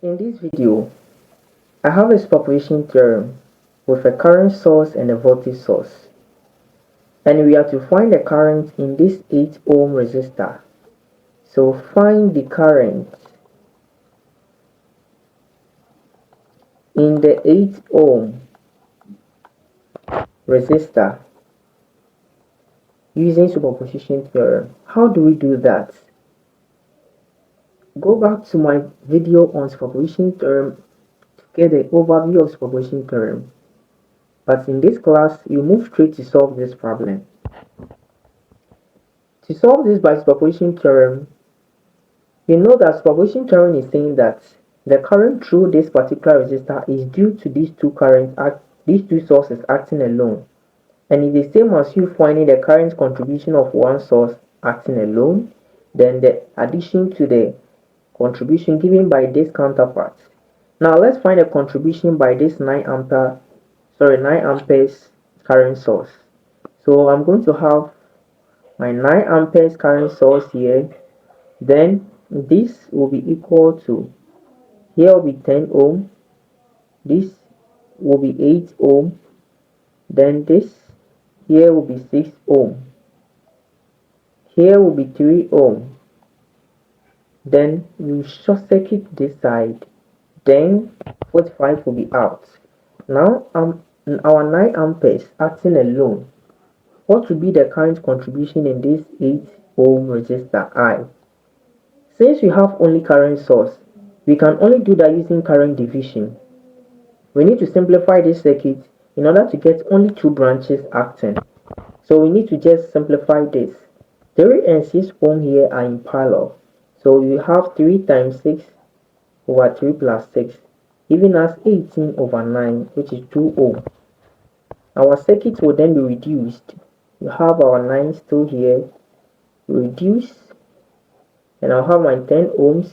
In this video, I have a superposition theorem with a current source and a voltage source, and we are to find the current in this 8 ohm resistor. So find the current in the 8 ohm resistor using superposition theorem. How do we do that? Go back to my video on superposition theorem to get the overview of superposition theorem. But in this class, you move straight to solve this problem. To solve this by superposition theorem, you know that superposition theorem is saying that the current through this particular resistor is due to these two sources acting alone, and it is the same as you finding the current contribution of one source acting alone, then the addition to the contribution given by this counterpart. Now let's find the contribution by this 9 amperes current source. So I'm going to have my 9 amperes current source here. Then this will be equal to, here will be 10 ohm, this will be 8 ohm, then this here will be 6 ohm, here will be 3 ohm. Then you short circuit this side, then 45 will be out. Now our 9 amperes acting alone, what will be the current contribution in this 8 ohm resistor I? Since we have only current source, we can only do that using current division. We need to simplify this circuit in order to get only two branches acting. So we need to just simplify this. 3 and 6 ohm here are in parallel. So you have 3 times 6 over 3 plus 6, giving us 18 over 9, which is 2 ohm. Our circuit will then be reduced. You have our 9 still here, reduce, and I'll have my 10 ohms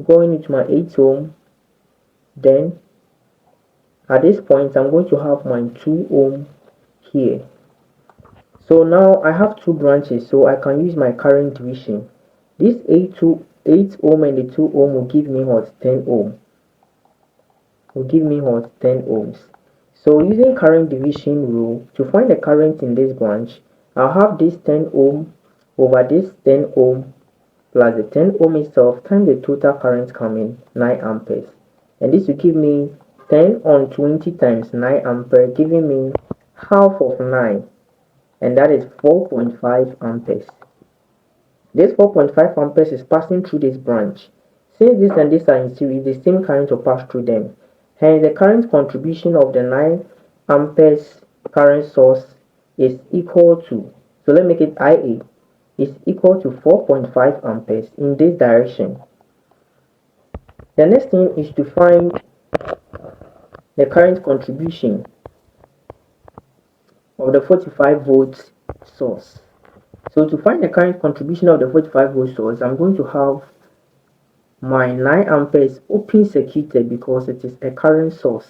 going into my 8 ohm. Then at this point, I'm going to have my 2 ohm here. So now I have two branches, so I can use my current division. This 8 ohm and the 2 ohm will give me what? 10 ohm. Will give me what? 10 ohms. So using current division rule, to find the current in this branch, I'll have this 10 ohm over this 10 ohm plus the 10 ohm itself times the total current coming, 9 amperes. And this will give me 10 on 20 times 9 ampere, giving me half of 9, and that is 4.5 amperes. This 4.5 amperes is passing through this branch. Since this and this are in series, the same current will pass through them. Hence, the current contribution of the 9 amperes current source is equal to, so let's make it IA, is equal to 4.5 amperes in this direction. The next thing is to find the current contribution of the 45 volts source. So to find the current contribution of the 45 volt source, I'm going to have my 9 amperes open circuited because it is a current source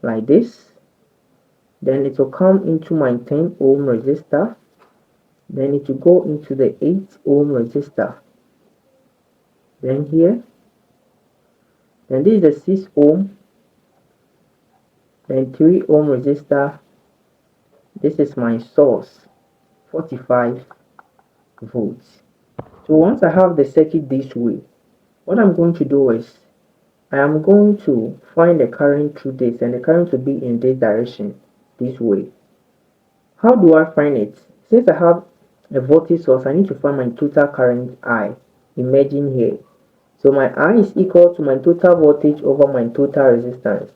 like this. Then it will come into my 10 ohm resistor. Then it will go into the 8 ohm resistor. Then here. Then this is the 6 ohm. Then 3 ohm resistor. This is my source, 45 volts. So once I have the circuit this way, what I'm going to do is I am going to find the current through this, and the current will be in this direction, this way. How do I find it? Since I have a voltage source, I need to find my total current I emerging here. So my I is equal to my total voltage over my total resistance,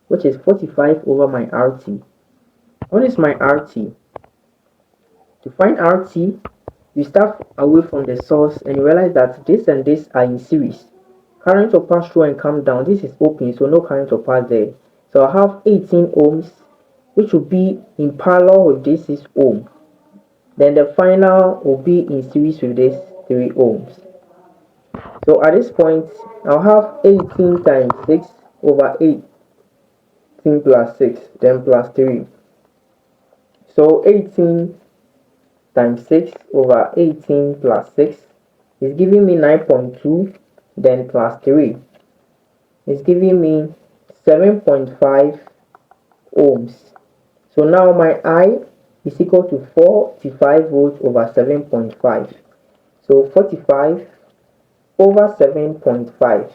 which is 45 over my RT. What is my RT? To find RT, you start away from the source and you realize that this and this are in series. Current will pass through and come down. This is open, so no current will pass there. So I have 18 ohms, which will be in parallel with this 6 ohm. Then the final will be in series with this 3 ohms. So at this point, I'll have 18 times 6 over 18 plus 6, then plus 3. So 18 times 6 over 18 plus 6 is giving me 9.2. then plus 3 is giving me 7.5 ohms. So now my I is equal to 45 volts over 7.5. So 45 over 7.5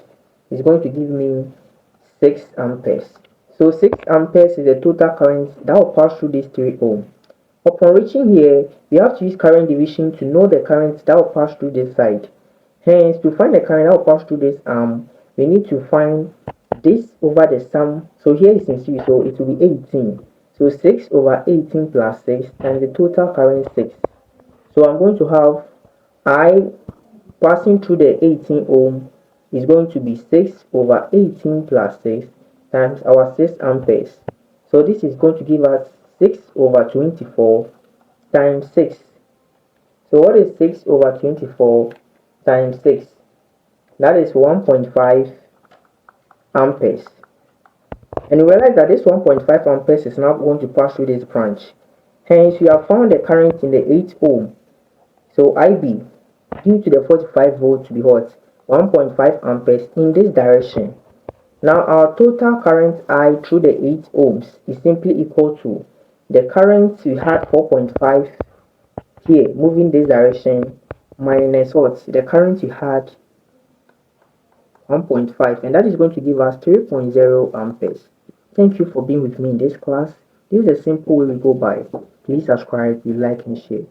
is going to give me 6 amperes. So 6 amperes is the total current that will pass through this 3 ohm. Upon reaching here, we have to use current division to know the current that will pass through this side. Hence, to find the current that will pass through this arm, we need to find this over the sum. So here is in series, so it will be 18. So 6 over 18 plus 6 and the total current 6. So I'm going to have I passing through the 18 ohm is going to be 6 over 18 plus 6 times our 6 amperes. So this is going to give us 6 over 24 times 6. So what is 6 over 24 times 6? That is 1.5 amperes. And you realize that this 1.5 amperes is now going to pass through this branch. Hence, we have found the current in the 8 ohm. So IB, due to the 45 volt to be what? 1.5 amperes in this direction. Now our total current I through the 8 ohms is simply equal to the current we had 4.5 here moving this direction minus what? The current we had 1.5, and that is going to give us 3.0 amperes. Thank you for being with me in this class. This is a simple way we go by. Please subscribe, you like and share.